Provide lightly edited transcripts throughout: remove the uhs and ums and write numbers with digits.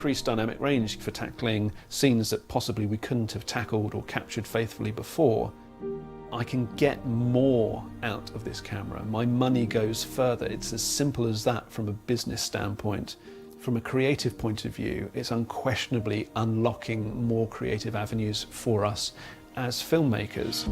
increased dynamic range for tackling scenes that possibly we couldn't have tackled or captured faithfully before, I can get more out of this camera. My money goes further. It's as simple as that from a business standpoint. From a creative point of view, it's unquestionably unlocking more creative avenues for us as filmmakers.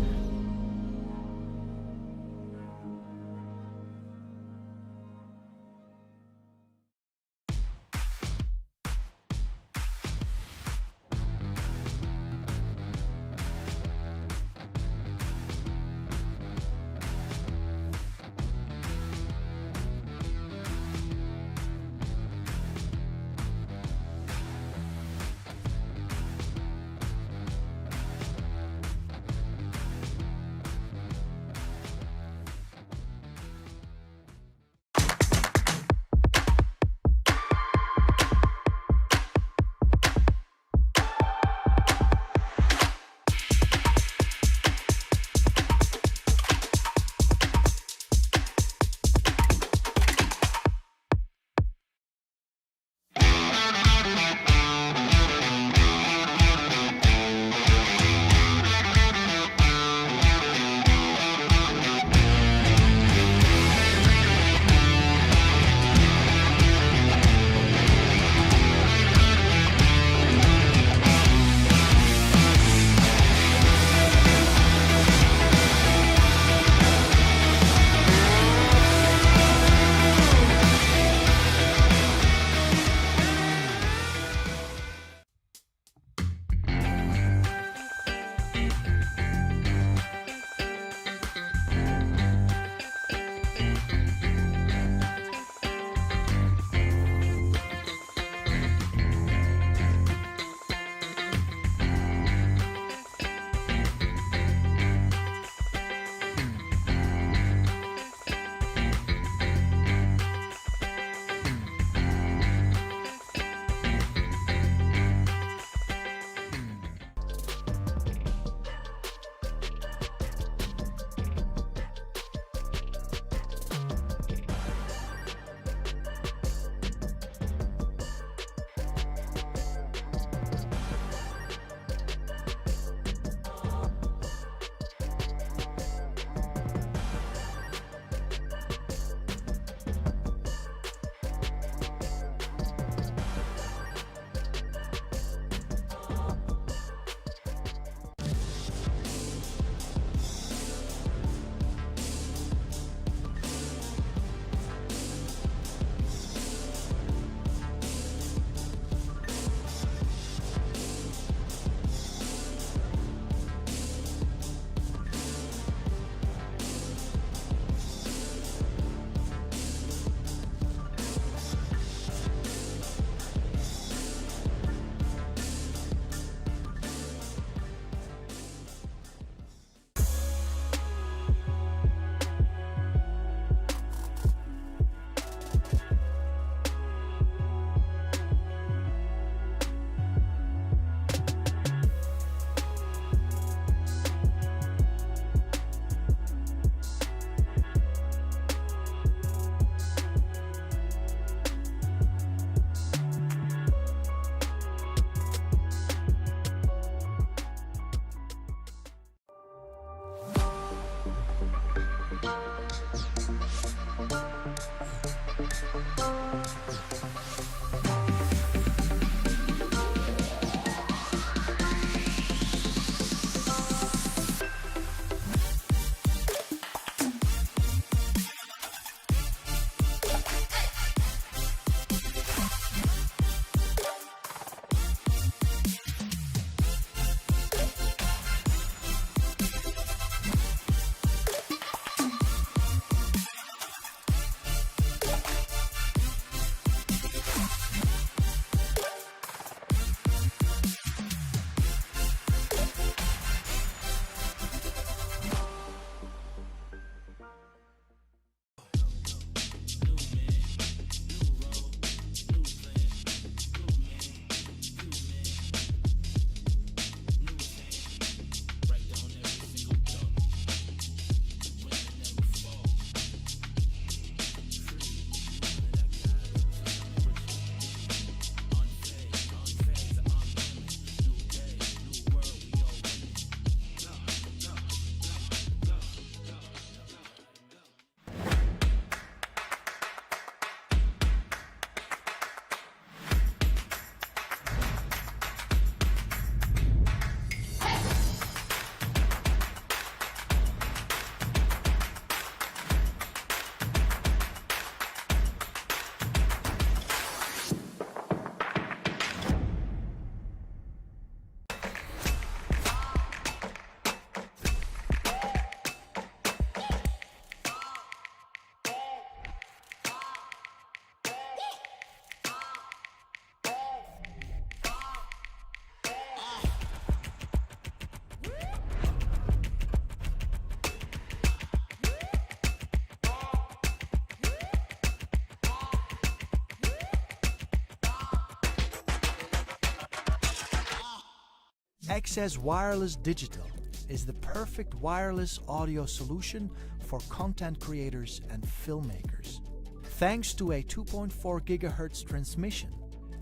XS Wireless Digital is the perfect wireless audio solution for content creators and filmmakers. Thanks to a 2.4 GHz transmission,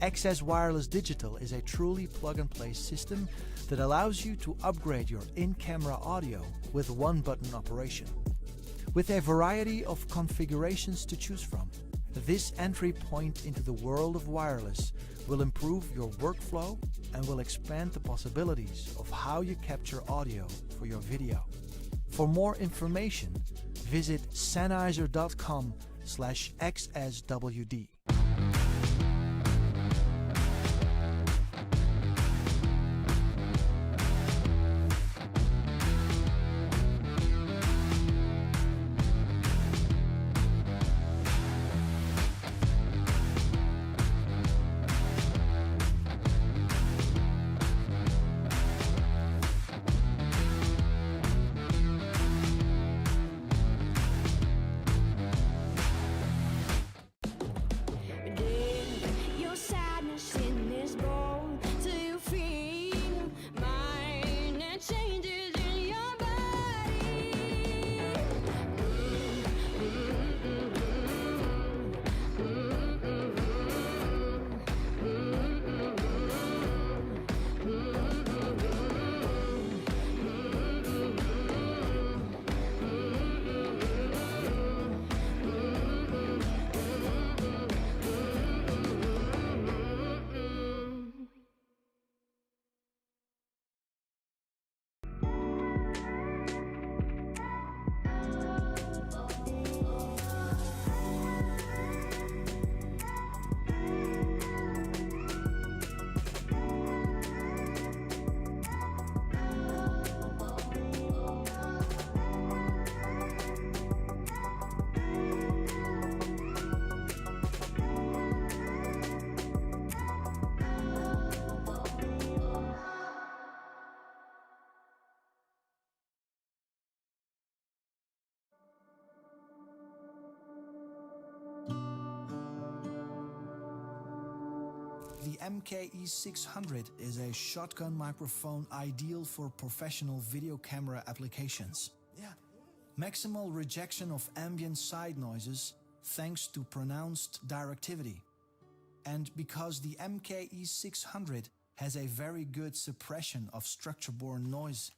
XS Wireless Digital is a truly plug-and-play system that allows you to upgrade your in-camera audio with one-button operation. With a variety of configurations to choose from, this entry point into the world of wireless will improve your workflow and will expand the possibilities of how you capture audio for your video. For more information, visit sennheiser.com/xswd. The MKE600 is a shotgun microphone ideal for professional video camera applications. Maximal rejection of ambient side noises thanks to pronounced directivity. And because the MKE600 has a very good suppression of structure-borne noise,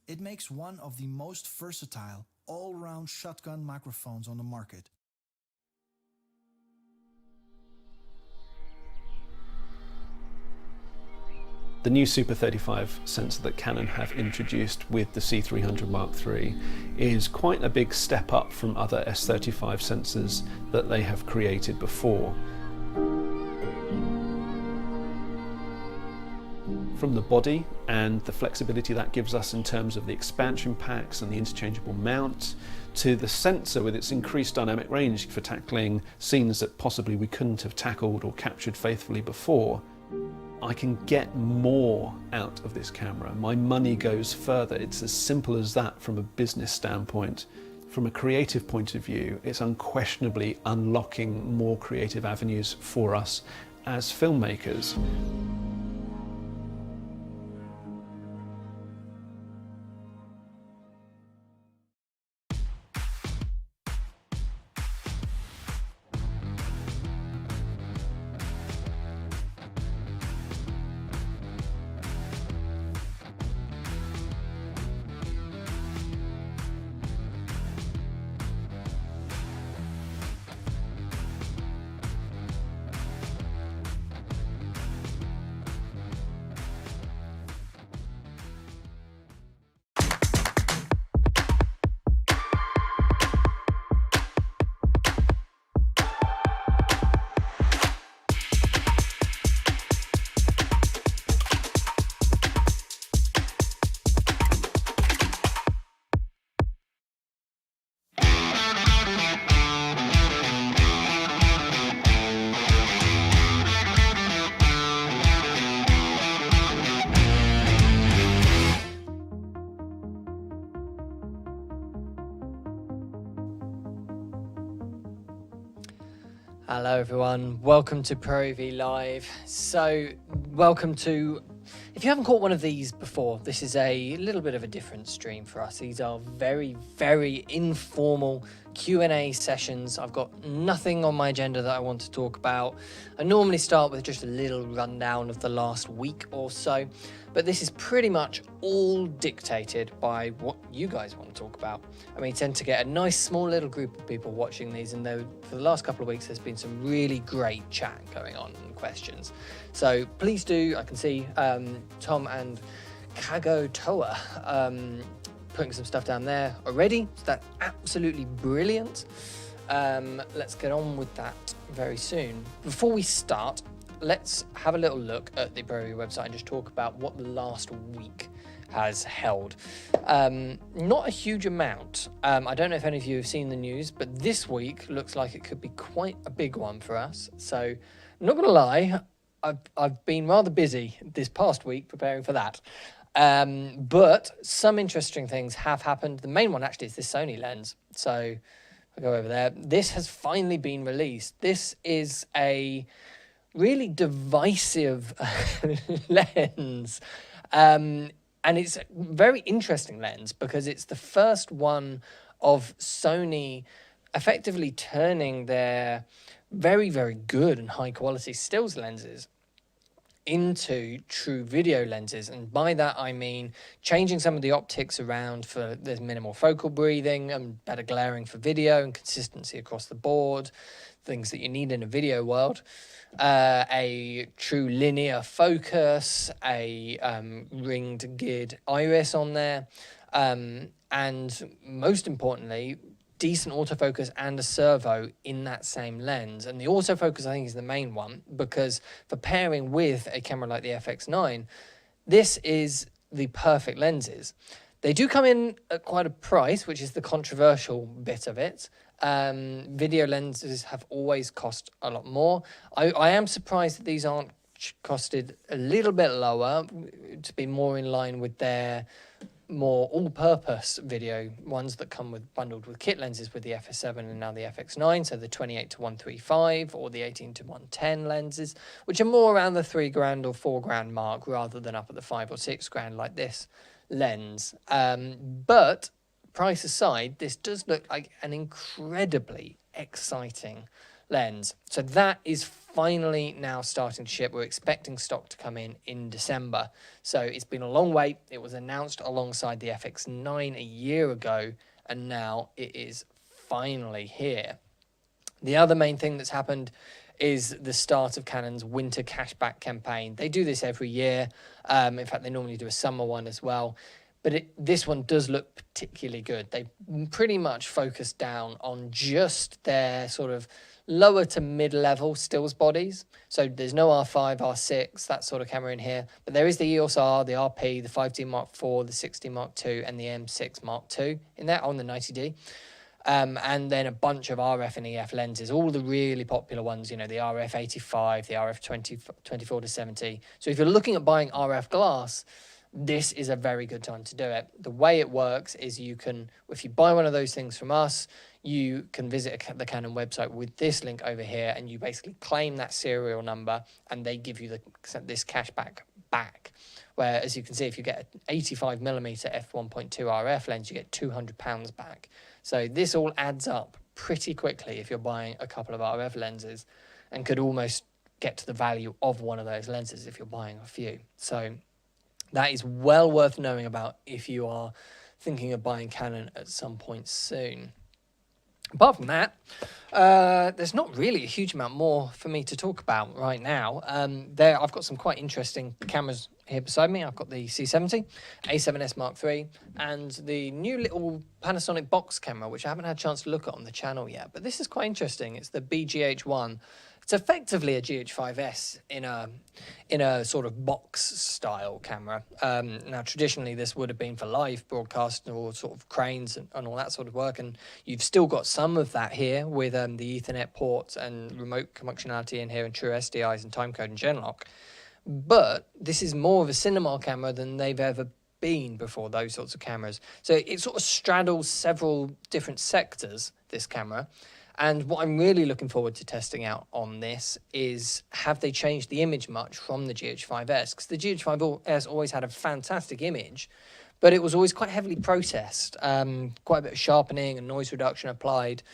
it makes one of the most versatile all-round shotgun microphones on the market. The new Super 35 sensor that Canon have introduced with the C300 Mark III is quite a big step up from other S35 sensors that they have created before. From the body and the flexibility that gives us in terms of the expansion packs and the interchangeable mount, to the sensor with its increased dynamic range for tackling scenes that possibly we couldn't have tackled or captured faithfully before, I can get more out of this camera. My money goes further. It's as simple as that from a business standpoint. From a creative point of view, it's unquestionably unlocking more creative avenues for us as filmmakers. Hello everyone, welcome to ProAV Live. So, welcome to If you haven't caught one of these before, this is a little bit of a different stream for us. These are very, very informal Q&A sessions. I've got nothing on my agenda that I want to talk about. I normally start with just a little rundown of the last week or so, but this is pretty much all dictated by what you guys want to talk about. I mean, you tend to get a nice small little group of people watching these, and though for the last couple of weeks there's been some really great chat going on and questions. So please do, I can see Tom and Kago Toa putting some stuff down there already. So that's absolutely brilliant. Let's get on with that very soon. Before we start, let's have a little look at the ProAV website and just talk about what the last week has held. Not a huge amount. I don't know if any of you have seen the news, but this week looks like it could be quite a big one for us. So I'm not gonna lie, I've been rather busy this past week preparing for that. But some interesting things have happened. The main one actually is this Sony Lens. So I'll go over there. This has finally been released. This is a really divisive lens. And it's a very interesting lens because it's the first one of Sony effectively turning their very, very good and high quality stills lenses into true video lenses. And by that I mean changing some of the optics around for there's minimal focal breathing and better glaring for video and consistency across the board, things that you need in a video world. A true linear focus, a ringed geared iris on there, and most importantly, decent autofocus and a servo in that same lens. And the autofocus I think is the main one, because for pairing with a camera like the FX9, this is the perfect lenses. They do come in at quite a price, which is the controversial bit of it. Video lenses have always cost a lot more. I am surprised that these aren't costed a little bit lower to be more in line with their more all-purpose video ones that come with bundled with kit lenses with the FS7 and now the FX9, so the 28 to 135 or the 18 to 110 lenses, which are more around the $3,000 or $4,000 mark rather than up at the $5,000 or $6,000 like this lens. But price aside, this does look like an incredibly exciting lens. So that is finally now starting to ship. We're expecting stock to come in December. So it's been a long wait. It was announced alongside the FX9 a year ago, and now it is finally here. The other main thing that's happened is the start of Canon's winter cashback campaign. They do this every year. In fact, they normally do a summer one as well. But this one does look particularly good. They pretty much focus down on just their sort of lower to mid-level stills bodies. So there's no R5, R6, that sort of camera in here. But there is the EOS R, the RP, the 5D Mark IV, the 6D Mark II, and the M6 Mark II in there on the 90D. And then a bunch of RF and EF lenses, all the really popular ones, you know, the RF 85, the RF 24 to 70. So if you're looking at buying RF glass, this is a very good time to do it. The way it works is you can, if you buy one of those things from us, you can visit the Canon website with this link over here, and you basically claim that serial number, and they give you this cashback back. Where, as you can see, if you get an 85mm f1.2 RF lens, you get £200 back. So this all adds up pretty quickly if you're buying a couple of RF lenses, and could almost get to the value of one of those lenses if you're buying a few. So that is well worth knowing about if you are thinking of buying Canon at some point soon. Apart from that, there's not really a huge amount more for me to talk about right now. I've got some quite interesting cameras here beside me. I've got the C70, A7S Mark III, and the new little Panasonic box camera, which I haven't had a chance to look at on the channel yet. But this is quite interesting. It's the BGH1. It's effectively a GH5S in a sort of box style camera. Now, traditionally, this would have been for live broadcast or sort of cranes and all that sort of work. And you've still got some of that here with the Ethernet ports and remote functionality in here and true SDIs and timecode and Genlock. But this is more of a cinema camera than they've ever been before, those sorts of cameras. So it sort of straddles several different sectors, this camera. And what I'm really looking forward to testing out on this is, have they changed the image much from the GH5S? Because the GH5S always had a fantastic image, but it was always quite heavily processed, quite a bit of sharpening and noise reduction applied,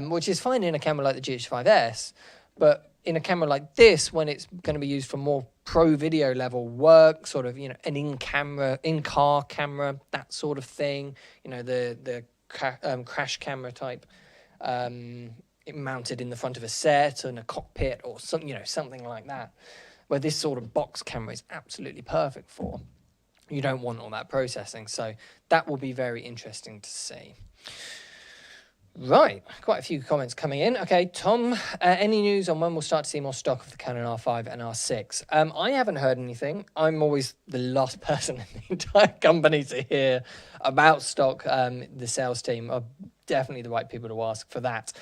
which is fine in a camera like the GH5S, but in a camera like this, when it's going to be used for more pro video level work, sort of, an in-car camera, that sort of thing, the crash camera type, mounted in the front of a set and a cockpit or something like that, where this sort of box camera is absolutely perfect for. You don't want all that processing, so that will be very interesting to see. Right, quite a few comments coming in. Okay, Tom, any news on when we'll start to see more stock of the Canon R5 and R6? I haven't heard anything. I'm always the last person in the entire company to hear about stock. The sales team are definitely the right people to ask for that.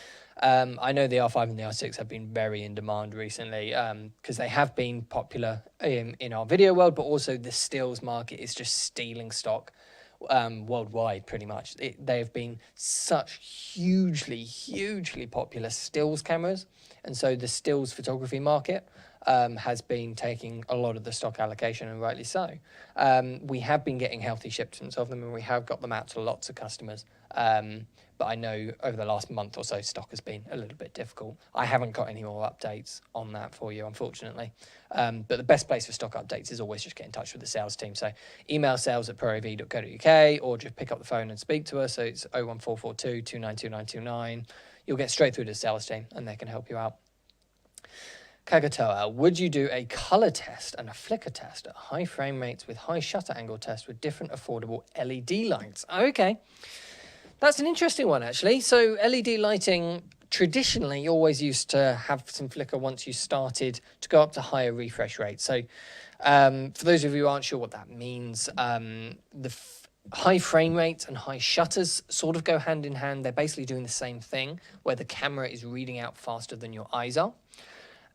I know the R5 and the R6 have been very in demand recently because they have been popular in our video world, but also the stills market is just stealing stock worldwide, pretty much. They have been such hugely popular stills cameras, and so the stills photography market has been taking a lot of the stock allocation, and rightly so. We have been getting healthy shipments of them, and we have got them out to lots of customers. But I know over the last month or so, stock has been a little bit difficult. I haven't got any more updates on that for you, unfortunately. But the best place for stock updates is always just get in touch with the sales team. So email sales@proav.co.uk or just pick up the phone and speak to us. So it's 01442 292929. You'll get straight through to the sales team and they can help you out. Kagatoa, would you do a color test and a flicker test at high frame rates with high shutter angle test with different affordable LED lights? Okay. That's an interesting one, actually. So LED lighting traditionally always used to have some flicker once you started to go up to higher refresh rates. So for those of you who aren't sure what that means, the high frame rates and high shutters sort of go hand in hand. They're basically doing the same thing, where the camera is reading out faster than your eyes are.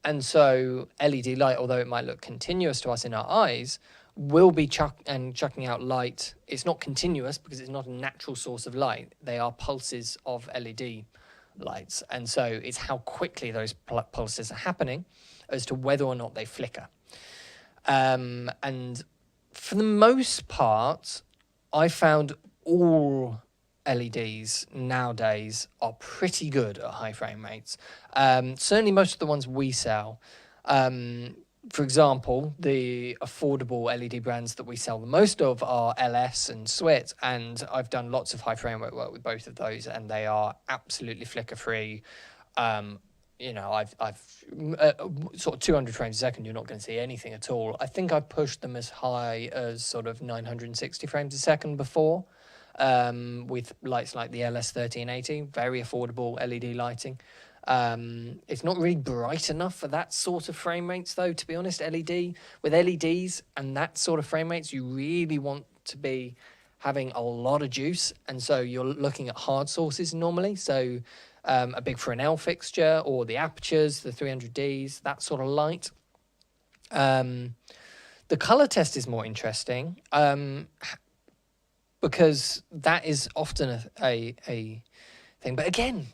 And so LED light, although it might look continuous to us in our eyes, will be chucking out light. It's not continuous because it's not a natural source of light. They are pulses of LED lights. And so it's how quickly those pulses are happening as to whether or not they flicker. And for the most part, I found all LEDs nowadays are pretty good at high frame rates. Certainly most of the ones we sell. For example, the affordable LED brands that we sell the most of are LS and Swit, and I've done lots of high frame rate work with both of those, and they are absolutely flicker free. I've sort of 200 frames a second, you're not going to see anything at all. I think I've pushed them as high as sort of 960 frames a second before, with lights like the LS 1380, very affordable LED lighting. It's not really bright enough for that sort of frame rates, though, to be honest. With LEDs and that sort of frame rates, you really want to be having a lot of juice, and so you're looking at hard sources normally. So a big Fresnel fixture or the apertures, the 300Ds, that sort of light. The color test is more interesting because that is often a thing. But again,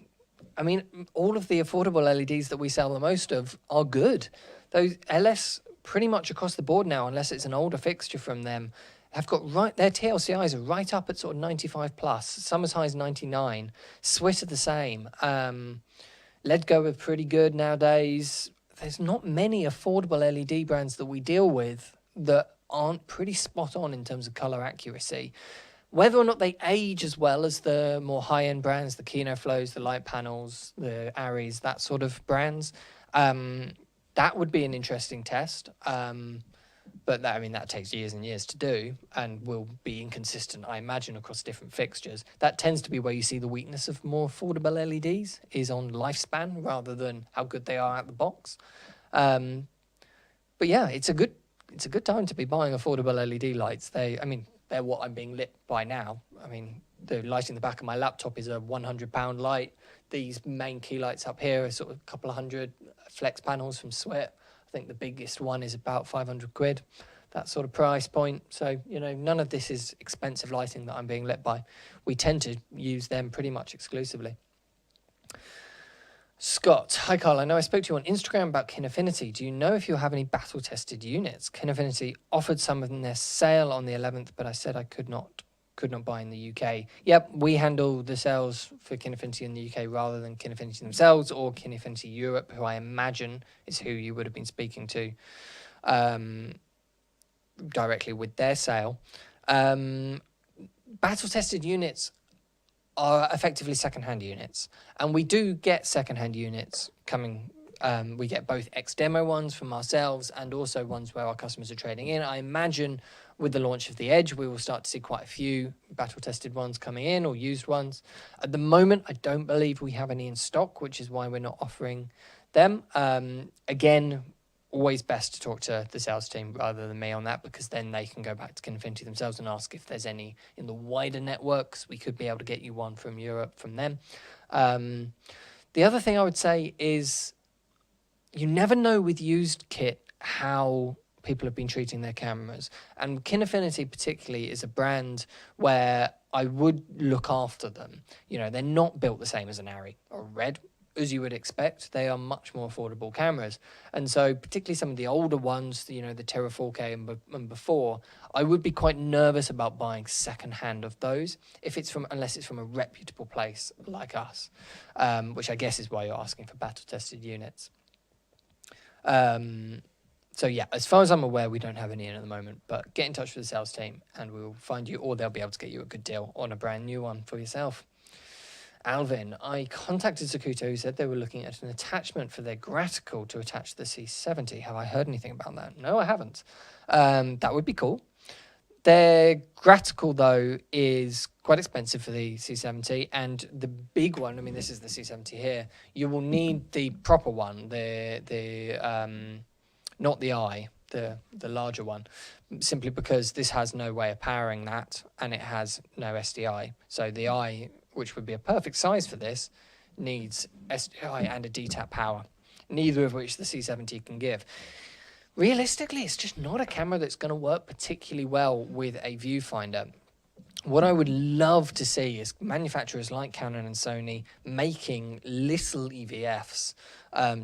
I mean, all of the affordable LEDs that we sell the most of are good. Those LS, pretty much across the board now, unless it's an older fixture from them, have got their TLCIs are right up at sort of 95 plus, some as high as 99. Swit are the same. Ledgo are pretty good nowadays. There's not many affordable LED brands that we deal with that aren't pretty spot on in terms of color accuracy. Whether or not they age as well as the more high-end brands, the Kino Flows, the Light Panels, the Aries, that sort of brands, that would be an interesting test. But that takes years and years to do and will be inconsistent, I imagine, across different fixtures. That tends to be where you see the weakness of more affordable LEDs, is on lifespan rather than how good they are out the box. But yeah, it's a good time to be buying affordable LED lights. They're what I'm being lit by now. I mean, the light in the back of my laptop is a £100 light. These main key lights up here are sort of a couple of hundred. Flex panels from Swit, I think the biggest one is about 500 quid, that sort of price point. So, none of this is expensive lighting that I'm being lit by. We tend to use them pretty much exclusively. Scott, hi Carl. I know I spoke to you on Instagram about Kinefinity. Do you know if you have any battle-tested units? Kinefinity offered some in their sale on the 11th, but I said I could not buy in the UK. Yep, we handle the sales for Kinefinity in the UK rather than Kinefinity themselves or Kinefinity Europe, who I imagine is who you would have been speaking to directly with their sale. Battle-tested units are effectively second-hand units, and we do get second-hand units coming. We get both ex-demo ones from ourselves and also ones where our customers are trading in. I imagine with the launch of the Edge, we will start to see quite a few battle-tested ones coming in or used ones. At the moment, I don't believe we have any in stock, which is why we're not offering them. Again, always best to talk to the sales team rather than me on that, because then they can go back to Kinefinity themselves and ask if there's any in the wider networks. We could be able to get you one from Europe from them. The other thing I would say is you never know with used kit how people have been treating their cameras. And Kinefinity particularly is a brand where I would look after them. You know, they're not built the same as an Arri or a Red, as you would expect. They are much more affordable cameras. And so particularly some of the older ones, you know, the Terra 4K and before, I would be quite nervous about buying secondhand of those unless it's from a reputable place like us, which I guess is why you're asking for battle-tested units. So yeah, as far as I'm aware, we don't have any in at the moment, but get in touch with the sales team and we'll find you, or they'll be able to get you a good deal on a brand new one for yourself. Alvin, I contacted Zacuto, who said they were looking at an attachment for their graticle to attach to the C70. Have I heard anything about that? No, I haven't. That would be cool. Their graticle, though, is quite expensive for the C70, and the big one, I mean, this is the C70 here, you will need the proper one, not the I, the larger one, simply because this has no way of powering that, and it has no SDI. So the I, which would be a perfect size for this, needs SDI and a DTAP power, neither of which the C70 can give. Realistically, it's just not a camera that's going to work particularly well with a viewfinder. What I would love to see is manufacturers like Canon and Sony making little EVFs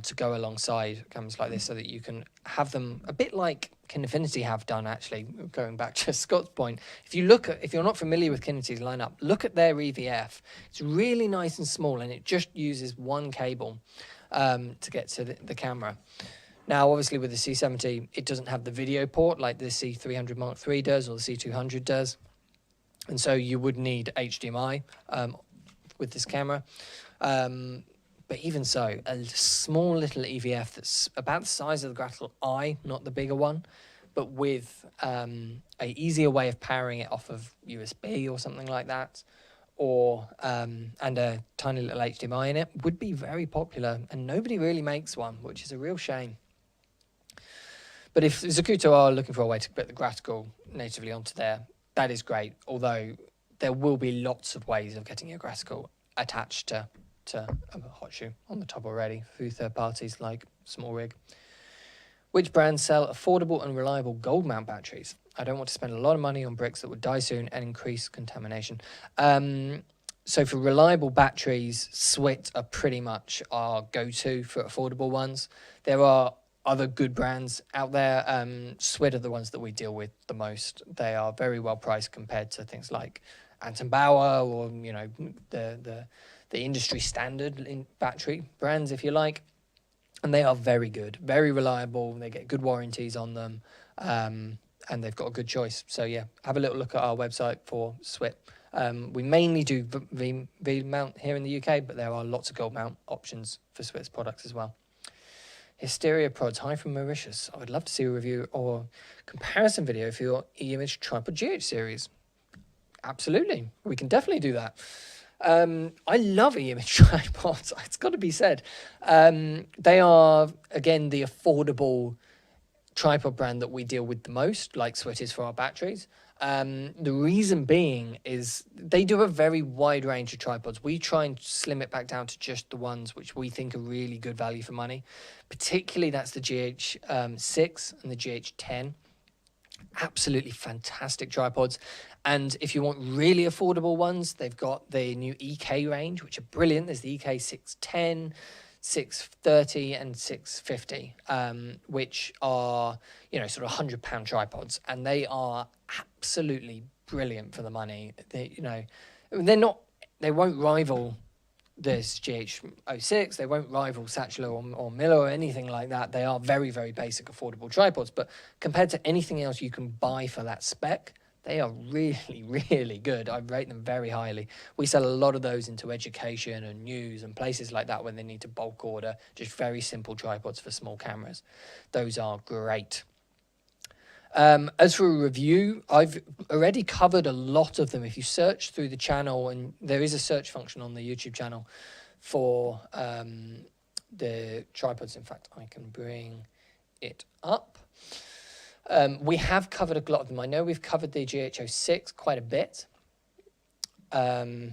to go alongside cameras like this, so that you can have them a bit like Kinefinity have done, actually, going back to Scott's point. If you're not familiar with Kinefinity's lineup, look at their EVF. It's really nice and small, and it just uses one cable to get to the camera. Now, obviously, with the C70, it doesn't have the video port like the C300 Mark III does or the C200 does. And so you would need HDMI with this camera. But even so, a small little EVF that's about the size of the Graticle I, not the bigger one, but with a easier way of powering it off of USB or something like that, or and a tiny little HDMI in it, would be very popular. And nobody really makes one, which is a real shame. But if Zacuto are looking for a way to put the Graticle natively onto there, that is great. Although there will be lots of ways of getting your Graticle attached to a hot shoe on the top already through third parties like Small Rig. Which brands sell affordable and reliable gold mount batteries? I don't want to spend a lot of money on bricks that would die soon and increase contamination. So for reliable batteries, Swit are pretty much our go-to for affordable ones. There are other good brands out there. Swit are the ones that we deal with the most. They are very well priced compared to things like Anton Bauer or, you know, the industry standard in battery brands, if you like. And they are very good, very reliable. They get good warranties on them, and they've got a good choice. So yeah, have a little look at our website for Swit. We mainly do V mount here in the UK, but there are lots of gold mount options for Swit's products as well. Hysteria Prods, hi from Mauritius. I would love to see a review or comparison video for your E-Image Tripod GH series. Absolutely, we can definitely do that. I love E-Image tripods, it's got to be said. They are, again, the affordable tripod brand that we deal with the most, like Swit is for our batteries. The reason being is they do a very wide range of tripods. We try and slim it back down to just the ones which we think are really good value for money. Particularly that's the GH6 and the GH10. Absolutely fantastic tripods. And if you want really affordable ones, they've got the new EK range, which are brilliant. There's the EK 610, 630 and 650, which are, you know, sort of £100 tripods, and they are absolutely brilliant for the money. They, you know, they won't rival this GH06, they won't rival Satchler or Miller or anything like that. They are very, very basic, affordable tripods, but compared to anything else you can buy for that spec, they are really, really good. I rate them very highly. We sell a lot of those into education and news and places like that when they need to bulk order just very simple tripods for small cameras. Those are great. As for a review, I've already covered a lot of them. If you search through the channel, and there is a search function on the YouTube channel for the tripods. In fact, I can bring it up. We have covered a lot of them. I know we've covered the GH06 quite a bit. Let's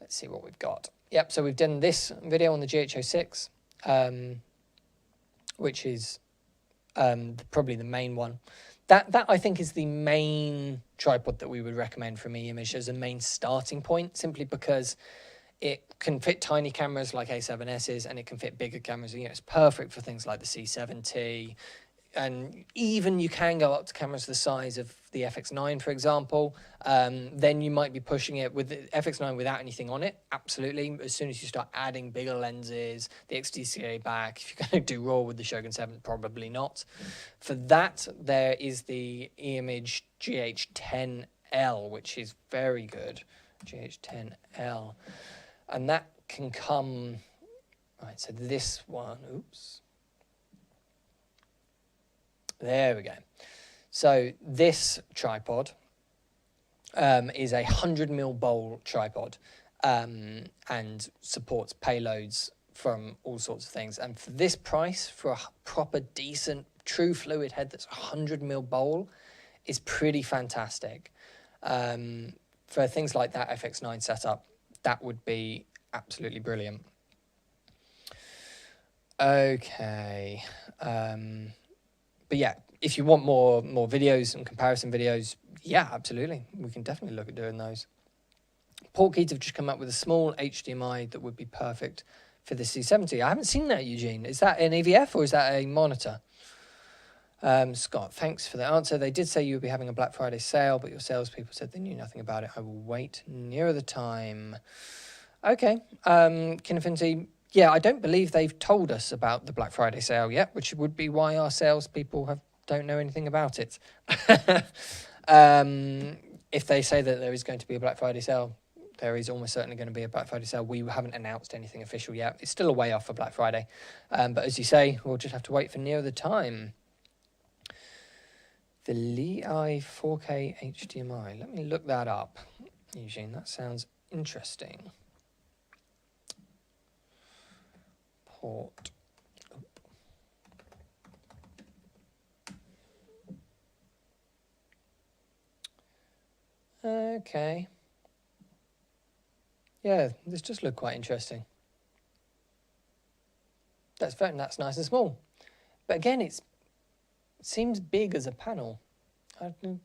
see what we've got. Yep, so we've done this video on the GH06, which is probably the main one. That I think is the main tripod that we would recommend from eImage as a main starting point, simply because it can fit tiny cameras like A7S's, and it can fit bigger cameras. You know, it's perfect for things like the C7T, and even you can go up to cameras the size of the FX9, for example. Then you might be pushing it with the FX9 without anything on it. Absolutely. As soon as you start adding bigger lenses, the XDCA back, if you're going to do RAW with the Shogun 7, probably not. For that, there is the eImage GH10L, which is very good. GH10L. And that can come... Right, so this one... Oops. There we go. So this tripod is a 100mm bowl tripod, and supports payloads from all sorts of things. And for this price, for a proper, decent, true fluid head that's 100mm bowl, is pretty fantastic. For things like that FX9 setup, that would be absolutely brilliant. Okay. But yeah, if you want more videos and comparison videos, yeah, absolutely. We can definitely look at doing those. Portkeys have just come up with a small HDMI that would be perfect for the C70. I haven't seen that, Eugene. Is that an EVF or is that a monitor? Scott, thanks for the answer. They did say you would be having a Black Friday sale, but your salespeople said they knew nothing about it. I will wait nearer the time. Okay. Kinfinity, yeah, I don't believe they've told us about the Black Friday sale yet, which would be why our salespeople don't know anything about it. If they say that there is going to be a Black Friday sale, there is almost certainly going to be a Black Friday sale. We haven't announced anything official yet. It's still a way off for Black Friday. But as you say, we'll just have to wait for nearer the time. The Lei 4K HDMI. Let me look that up, Eugene. That sounds interesting. Port. Okay. Yeah, this does look quite interesting. That's nice and small. But again, it seems big as a panel. I think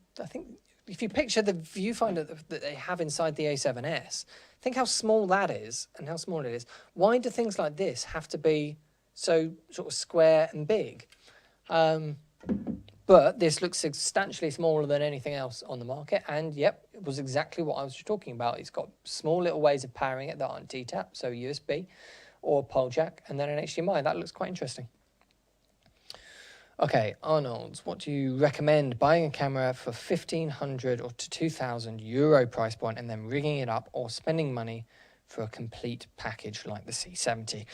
if you picture the viewfinder that they have inside the A7S, think how small that is and how small it is. Why do things like this have to be so sort of square and big? But this looks substantially smaller than anything else on the market. And yep, it was exactly what I was talking about. It's got small little ways of powering it that aren't DTAP, so USB or pole jack, and then an HDMI. That looks quite interesting. Okay, Arnold's, what do you recommend? Buying a camera for 1,500 or to 2,000 euro price point and then rigging it up, or spending money for a complete package like the C70?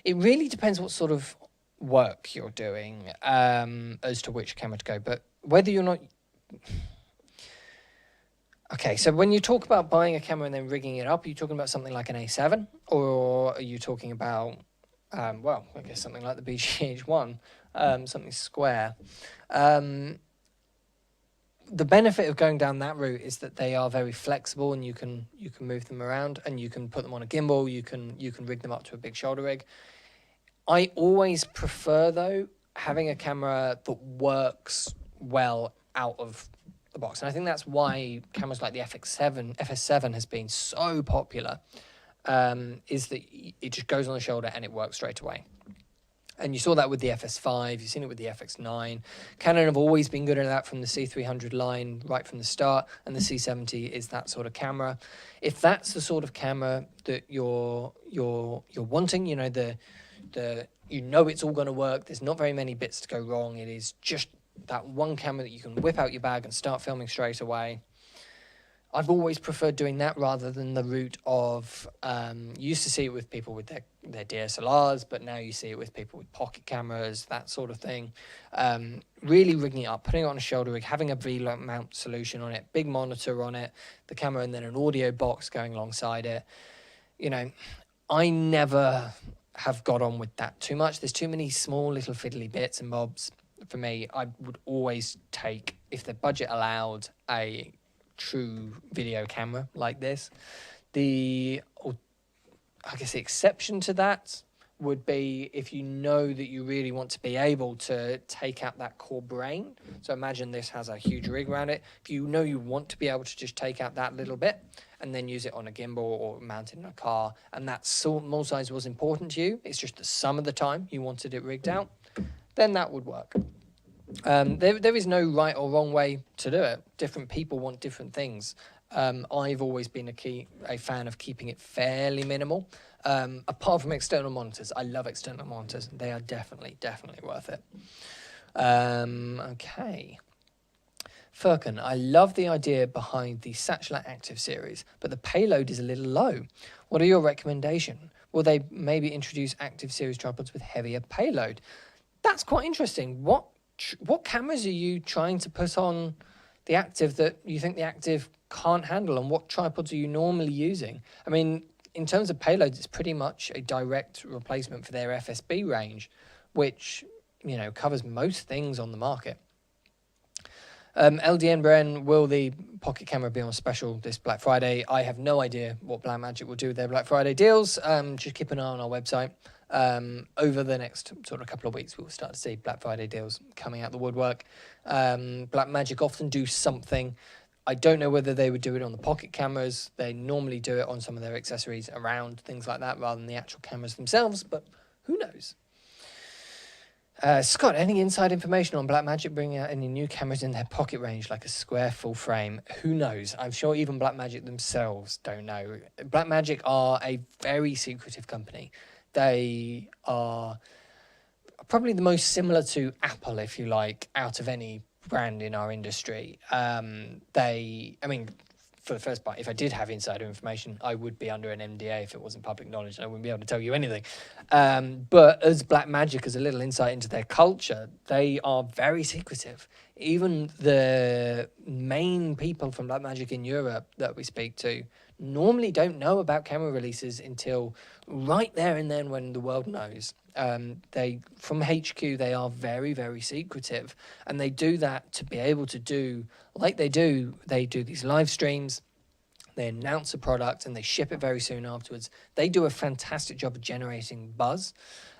It really depends what sort of work you're doing as to which camera to go, but whether you're not... Okay, so when you talk about buying a camera and then rigging it up, are you talking about something like an A7, or are you talking about, well, I guess something like the BGH1, something square? The benefit of going down that route is that they are very flexible, and you can move them around, and you can put them on a gimbal, you can rig them up to a big shoulder rig. I always prefer, though, having a camera that works well out of the box. And I think that's why cameras like the FS7 has been so popular. is that it just goes on the shoulder and it works straight away. And you saw that with the FS5, you've seen it with the FX9. Canon have always been good at that from the C300 line right from the start, and the C70 is that sort of camera. If that's the sort of camera that you're wanting, you know, it's all going to work, there's not very many bits to go wrong, it is just that one camera that you can whip out your bag and start filming straight away. I've always preferred doing that rather than the route of, you used to see it with people with their DSLRs, but now you see it with people with pocket cameras, that sort of thing. Really rigging it up, putting it on a shoulder rig, having a V-mount solution on it, big monitor on it, the camera, and then an audio box going alongside it. You know, I never have got on with that too much. There's too many small little fiddly bits and bobs. For me, I would always take, if the budget allowed, a true video camera like this. I guess the exception to that would be if you know that you really want to be able to take out that core brain. So imagine this has a huge rig around it. If you know you want to be able to just take out that little bit and then use it on a gimbal or mount it in a car, and that small size was important to you, it's just that some of the time you wanted it rigged out, then that would work. There is no right or wrong way to do it. Different people want different things. I've always been a fan of keeping it fairly minimal. Apart from external monitors. I love external monitors. They are definitely worth it. Okay. Furkan, I love the idea behind the Satellite Active series, but the payload is a little low. What are your recommendations? Will they maybe introduce Active series tripods with heavier payload? That's quite interesting. What cameras are you trying to put on the Active that you think the Active can't handle, and what tripods are you normally using? I mean, in terms of payloads, it's pretty much a direct replacement for their FSB range, which, you know, covers most things on the market. LDN Bren, will the pocket camera be on special this Black Friday? I have no idea what Blackmagic will do with their Black Friday deals. Just keep an eye on our website. Over the next sort of couple of weeks, we'll start to see Black Friday deals coming out the woodwork. Blackmagic often do something. I don't know whether they would do it on the pocket cameras. They normally do it on some of their accessories around, things like that, rather than the actual cameras themselves, but who knows? Scott, any inside information on Blackmagic bringing out any new cameras in their pocket range, like a square full frame? Who knows? I'm sure even Blackmagic themselves don't know. Blackmagic are a very secretive company. They are probably the most similar to Apple, if you like, out of any brand in our industry. For the first part, if I did have insider information, I would be under an NDA if it wasn't public knowledge, and I wouldn't be able to tell you anything. But as Blackmagic, as a little insight into their culture, they are very secretive. Even the main people from Blackmagic in Europe that we speak to normally don't know about camera releases until right there and then when the world knows. From HQ, they are very, very secretive, and they do that to be able to do like they do these live streams, they announce a product and they ship it very soon afterwards. They do a fantastic job of generating buzz.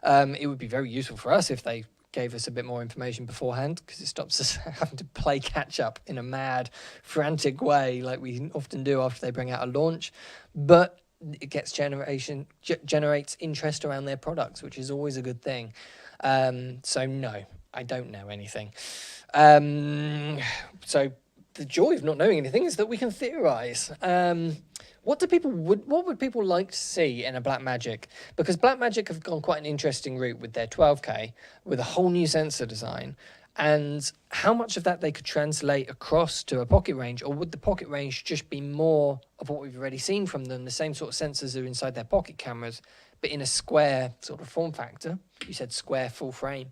It would be very useful for us if they gave us a bit more information beforehand, because it stops us having to play catch up in a mad, frantic way like we often do after they bring out a launch. But it gets generates interest around their products, which is always a good thing. So no, I don't know anything. So the joy of not knowing anything is that we can theorize. What would people like to see in a Blackmagic? Because Blackmagic have gone quite an interesting route with their 12K, with a whole new sensor design. And how much of that they could translate across to a pocket range, or would the pocket range just be more of what we've already seen from them, the same sort of sensors are inside their pocket cameras, but in a square sort of form factor? You said square full frame.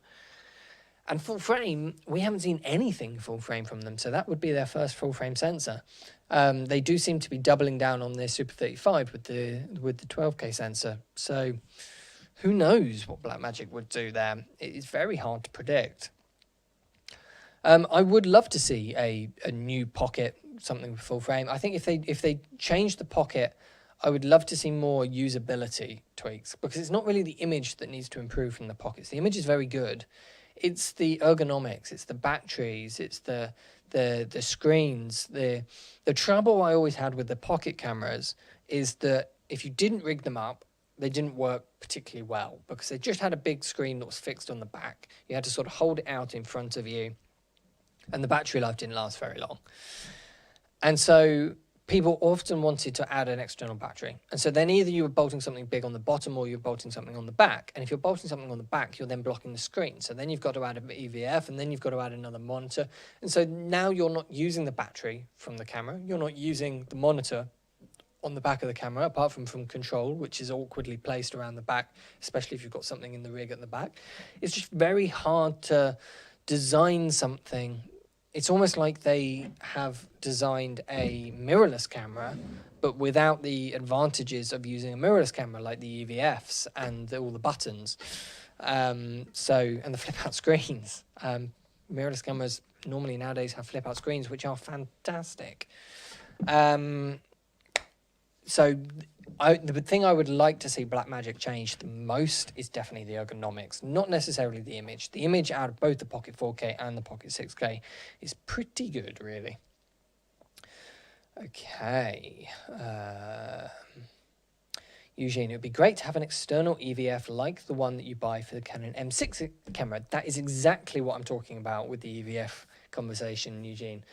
And full frame, we haven't seen anything full frame from them, so that would be their first full frame sensor. They do seem to be doubling down on their Super 35 with the 12K sensor. So who knows what Blackmagic would do there? It is very hard to predict. I would love to see a new pocket, something with full frame. I think if they change the pocket, I would love to see more usability tweaks, because it's not really the image that needs to improve from the pockets. The image is very good. It's the ergonomics, it's the batteries, it's the screens. The trouble I always had with the pocket cameras is that if you didn't rig them up, they didn't work particularly well because they just had a big screen that was fixed on the back. You had to sort of hold it out in front of you, and the battery life didn't last very long. And so people often wanted to add an external battery. And so then either you were bolting something big on the bottom or you're bolting something on the back. And if you're bolting something on the back, you're then blocking the screen. So then you've got to add an EVF, and then you've got to add another monitor. And so now you're not using the battery from the camera. You're not using the monitor on the back of the camera, apart from control, which is awkwardly placed around the back, especially if you've got something in the rig at the back. It's just very hard to design something. It's almost like they have designed a mirrorless camera, but without the advantages of using a mirrorless camera, like the EVFs and all the buttons, and the flip-out screens. Mirrorless cameras normally nowadays have flip-out screens, which are fantastic. So the thing I would like to see Blackmagic change the most is definitely the ergonomics, not necessarily the image. The image out of both the Pocket 4K and the Pocket 6K is pretty good, really. Okay. Eugene, it would be great to have an external EVF like the one that you buy for the Canon M6 camera. That is exactly what I'm talking about with the EVF conversation, Eugene.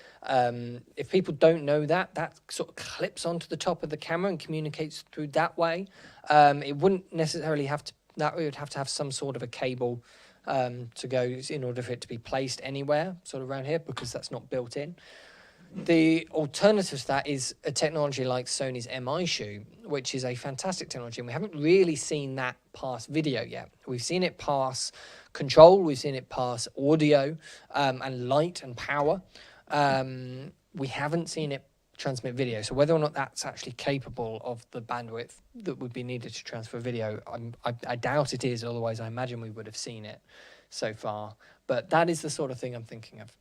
If people don't know that, that sort of clips onto the top of the camera and communicates through that way. It wouldn't necessarily have to, that would have to have some sort of a cable to go in order for it to be placed anywhere, sort of around here, because that's not built in. The alternative to that is a technology like Sony's MI shoe, which is a fantastic technology, and we haven't really seen that pass video yet. We've seen it pass control, we've seen it pass audio and light and power. We haven't seen it transmit video, so whether or not that's actually capable of the bandwidth that would be needed to transfer video, I doubt it is, otherwise I imagine we would have seen it so far. But that is the sort of thing I'm thinking of.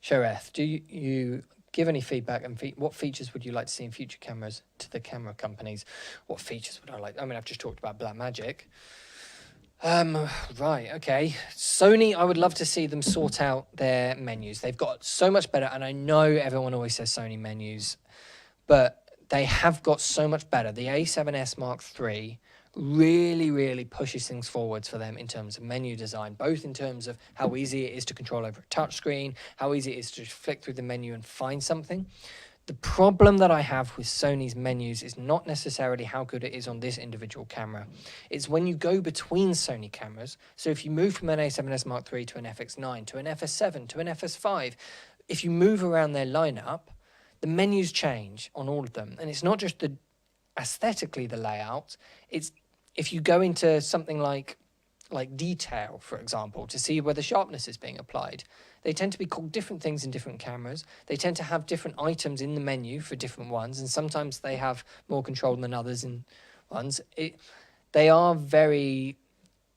Shareth, do you give any feedback, and what features would you like to see in future cameras to the camera companies? What features would I like? I mean, I've just talked about Blackmagic. Right, okay. Sony, I would love to see them sort out their menus. They've got so much better, and I know everyone always says Sony menus, but they have got so much better. The A7S Mark III really pushes things forwards for them in terms of menu design, both in terms of how easy it is to control over a touchscreen, how easy it is to flick through the menu and find something. The problem that I have with Sony's menus is not necessarily how good it is on this individual camera. It's when you go between Sony cameras. So if you move from an A7S Mark III to an FX9, to an FS7, to an FS5, if you move around their lineup, the menus change on all of them. And it's not just the aesthetically the layout, it's if you go into something like detail, for example, to see where the sharpness is being applied, they tend to be called different things in different cameras. They tend to have different items in the menu for different ones, and sometimes they have more control than others in ones. They are very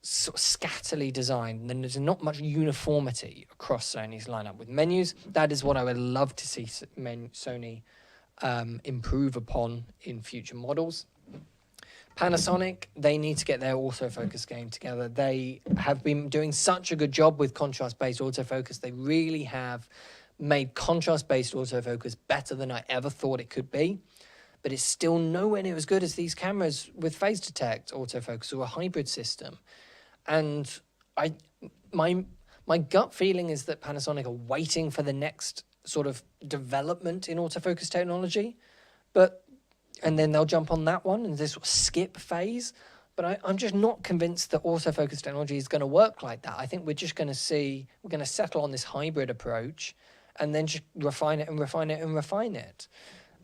sort of scatterly designed, and there's not much uniformity across Sony's lineup with menus. That is what I would love to see Sony improve upon in future models. Panasonic, they need to get their autofocus game together. They have been doing such a good job with contrast-based autofocus. They really have made contrast-based autofocus better than I ever thought it could be. But it's still nowhere near as good as these cameras with phase detect autofocus or a hybrid system. And my gut feeling is that Panasonic are waiting for the next sort of development in autofocus technology. And then they'll jump on that one and this sort of skip phase. But I'm just not convinced that autofocus technology is going to work like that. I think we're just going to we're going to settle on this hybrid approach and then just refine it and refine it and refine it.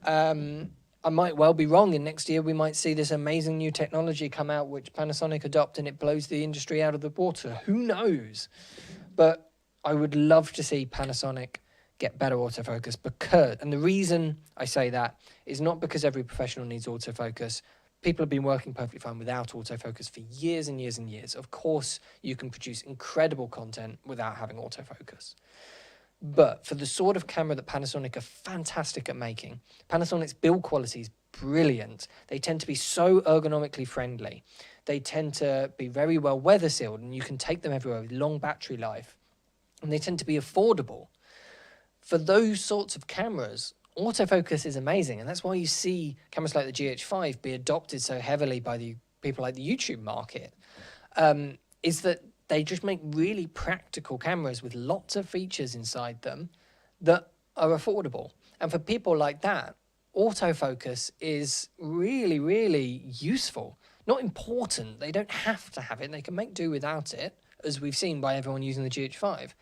I might well be wrong, and next year we might see this amazing new technology come out which Panasonic adopt and it blows the industry out of the water. Who knows? But I would love to see Panasonic get better autofocus, and the reason I say that is not because every professional needs autofocus. People have been working perfectly fine without autofocus for years and years and years. Of course, you can produce incredible content without having autofocus. But for the sort of camera that Panasonic are fantastic at making, Panasonic's build quality is brilliant. They tend to be so ergonomically friendly. They tend to be very well weather sealed, and you can take them everywhere with long battery life. And they tend to be affordable. For those sorts of cameras, autofocus is amazing, and that's why you see cameras like the GH5 be adopted so heavily by the people like the YouTube market, is that they just make really practical cameras with lots of features inside them that are affordable. And for people like that, autofocus is really, really useful. Not important. They don't have to have it. They can make do without it, as we've seen by everyone using the GH5.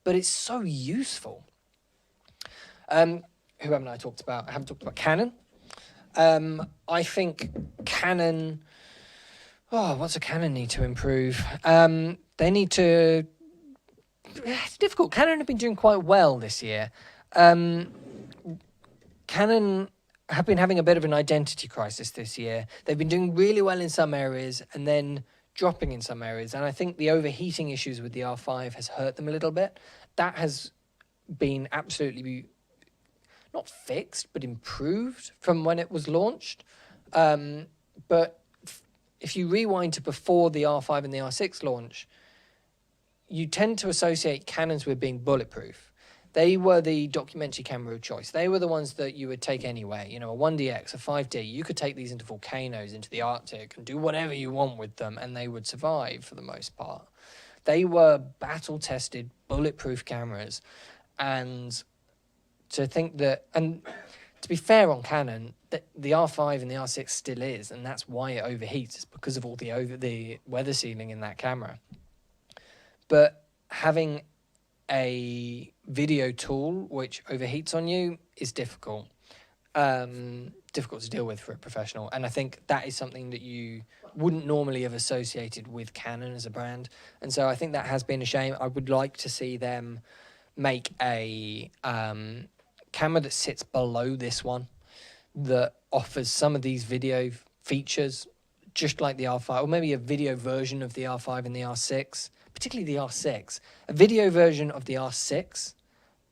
But it's so useful. Who haven't I talked about? I haven't talked about Canon. I think Canon... Oh, what's a Canon need to improve? They need to... It's difficult. Canon have been doing quite well this year. Canon have been having a bit of an identity crisis this year. They've been doing really well in some areas and then dropping in some areas. And I think the overheating issues with the R5 has hurt them a little bit. That has been absolutely not fixed, but improved from when it was launched. But if you rewind to before the R5 and the R6 launch, you tend to associate Canons with being bulletproof. They were the documentary camera of choice. They were the ones that you would take anywhere. You know, a 1DX, a 5D, you could take these into volcanoes, into the Arctic, and do whatever you want with them, and they would survive for the most part. They were battle-tested, bulletproof cameras. And to think that, and to be fair on Canon, the R5 and the R6 still is, and that's why it overheats. It's because of all the weather sealing in that camera. But having a video tool which overheats on you is difficult. Difficult to deal with for a professional. And I think that is something that you wouldn't normally have associated with Canon as a brand. And so I think that has been a shame. I would like to see them make a camera that sits below this one that offers some of these video features just like the R5, or maybe a video version of the R5 and the R6, particularly the R6, a video version of the R6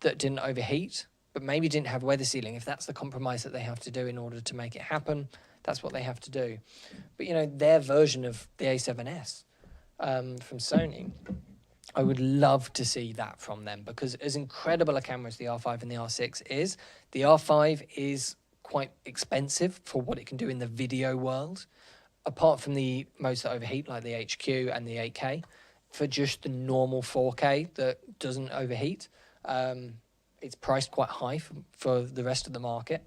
that didn't overheat, but maybe didn't have weather sealing. If that's the compromise that they have to do in order to make it happen, that's what they have to do. But, you know, their version of the A7S from Sony, I would love to see that from them, because as incredible a camera as the R5 and the R6 is, the R5 is quite expensive for what it can do in the video world, apart from the modes that overheat, like the HQ and the 8K. For just the normal 4K that doesn't overheat, it's priced quite high for the rest of the market.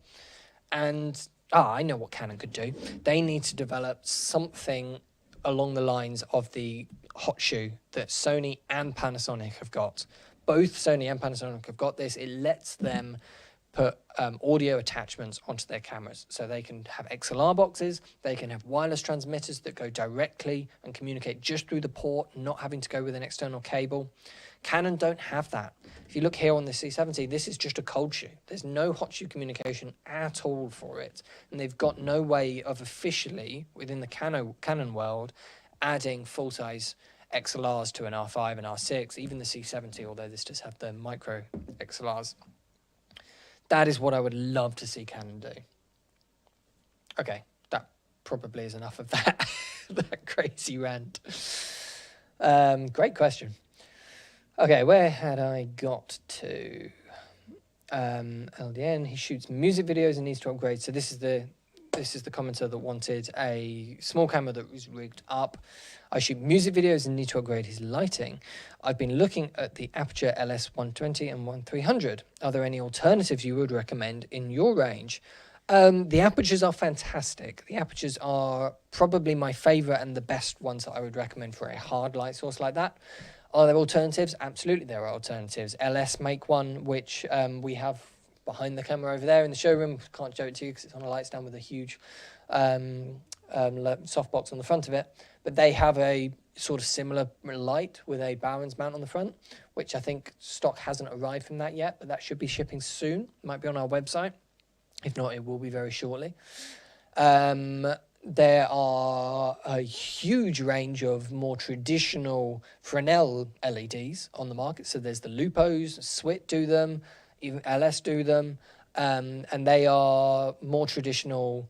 And I know what Canon could do. They need to develop something along the lines of the hot shoe that Sony and Panasonic have got. Both Sony and Panasonic have got this. It lets them put audio attachments onto their cameras. So they can have XLR boxes, they can have wireless transmitters that go directly and communicate just through the port, not having to go with an external cable. Canon don't have that. If you look here on the C70, this is just a cold shoe. There's no hot shoe communication at all for it. And they've got no way of officially, within the Canon world, adding full-size XLRs to an R5 and R6, even the C70, although this does have the micro XLRs. That is what I would love to see Canon do. Okay, that probably is enough of that, that crazy rant. Great question. Okay, where had I got to? LDN, he shoots music videos and needs to upgrade. So this is the commenter that wanted a small camera that was rigged up. I shoot music videos and need to upgrade his lighting. I've been looking at the Aperture LS120 and 1300. Are there any alternatives you would recommend in your range? The Apertures are fantastic. The Apertures are probably my favorite and the best ones that I would recommend for a hard light source like that. Are there alternatives? Absolutely there are alternatives. LS make one, which we have behind the camera over there in the showroom. Can't show it to you because it's on a light stand with a huge softbox on the front of it. But they have a sort of similar light with a Bowens mount on the front, which I think stock hasn't arrived from that yet, but that should be shipping soon. It might be on our website. If not, it will be very shortly. There are a huge range of more traditional Fresnel LEDs on the market. So there's the Lupos, Swit do them, even LS do them, and they are more traditional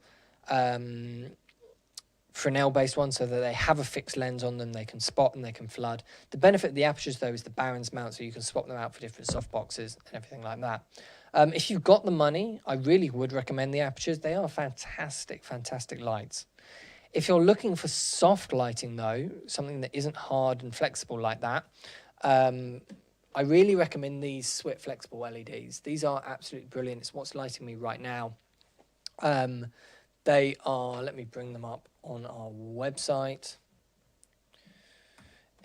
Fresnel-based ones, so that they have a fixed lens on them, they can spot and they can flood. The benefit of the apertures, though, is the Barron's mount, so you can swap them out for different softboxes and everything like that. If you've got the money, I really would recommend the apertures. They are fantastic, fantastic lights. If you're looking for soft lighting, though, something that isn't hard and flexible like that, I really recommend these Swit flexible LEDs. These are absolutely brilliant. It's what's lighting me right now. They are, let me bring them up on our website.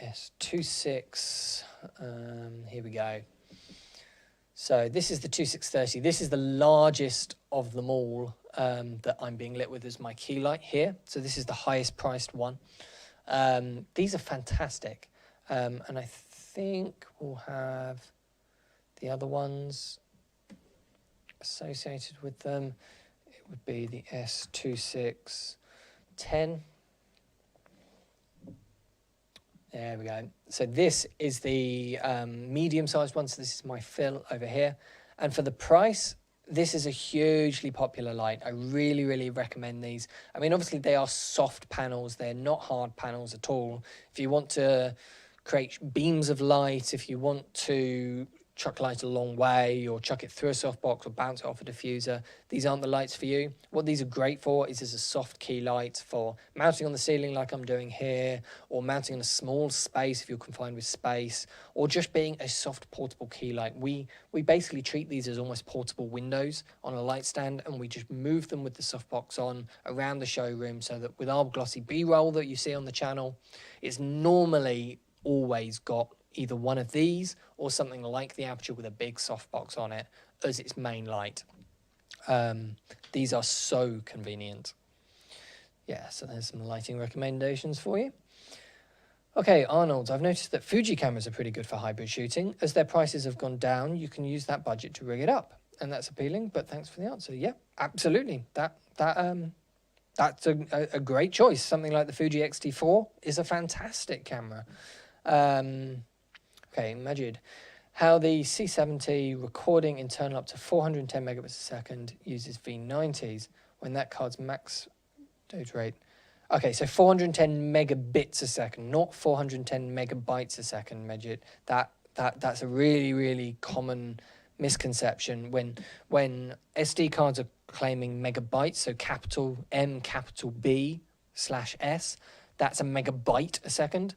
S26, here we go. So this is the 2630. This is the largest of them all that I'm being lit with as my key light here. So this is the highest priced one. These are fantastic. And I think we'll have the other ones associated with them. It would be the S2610. There we go. So this is the medium-sized one. So this is my fill over here. And for the price, this is a hugely popular light. I really, really recommend these. I mean, obviously, they are soft panels. They're not hard panels at all. If you want to create beams of light, if you want to chuck light a long way or chuck it through a softbox or bounce it off a diffuser, these aren't the lights for you. What these are great for is as a soft key light for mounting on the ceiling like I'm doing here, or mounting in a small space if you're confined with space, or just being a soft portable key light. We basically treat these as almost portable windows on a light stand, and we just move them with the softbox on around the showroom, so that with our glossy B-roll that you see on the channel, it's normally always got either one of these or something like the aperture with a big softbox on it as its main light. These are so convenient. Yeah, so there's some lighting recommendations for you. Okay, Arnold, I've noticed that Fuji cameras are pretty good for hybrid shooting. As their prices have gone down, you can use that budget to rig it up. And that's appealing, but thanks for the answer. Yeah, absolutely. That's a great choice. Something like the Fuji X-T4 is a fantastic camera. Okay, Majid, how the C70 recording internal up to 410 megabits a second uses V90s when that card's max data rate. Okay, so 410 megabits a second, not 410 megabytes a second, Majid. That's a really, really common misconception when SD cards are claiming megabytes, so capital M, capital B/S, that's a megabyte a second.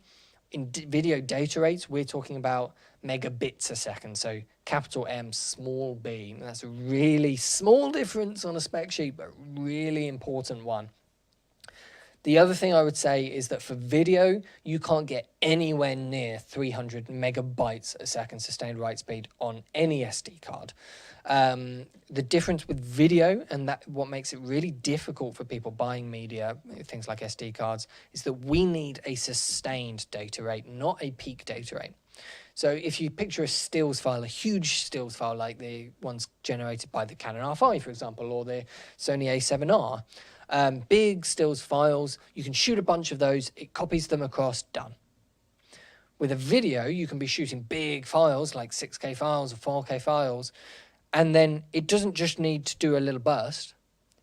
In video data rates, we're talking about megabits a second, so capital M, small b. And that's a really small difference on a spec sheet, but really important one. The other thing I would say is that for video, you can't get anywhere near 300 megabytes a second sustained write speed on any SD card. The difference with video, and that what makes it really difficult for people buying media, things like SD cards, is that we need a sustained data rate, not a peak data rate. So if you picture a stills file, a huge stills file like the ones generated by the Canon R5, for example, or the Sony A7R, big stills files, you can shoot a bunch of those, it copies them across, done. With a video, you can be shooting big files like 6K files or 4K files, and then it doesn't just need to do a little burst,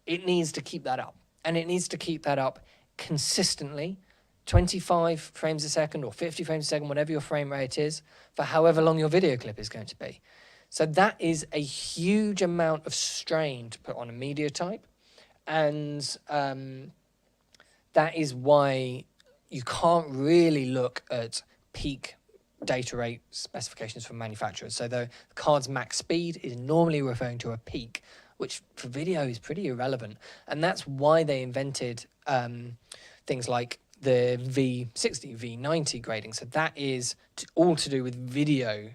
it needs to keep that up. And it needs to keep that up consistently, 25 frames a second or 50 frames a second, whatever your frame rate is, for however long your video clip is going to be. So that is a huge amount of strain to put on a media type. And that is why you can't really look at peak data rate specifications from manufacturers. So the card's max speed is normally referring to a peak, which for video is pretty irrelevant. And that's why they invented things like the V60, V90 grading. So that is all to do with video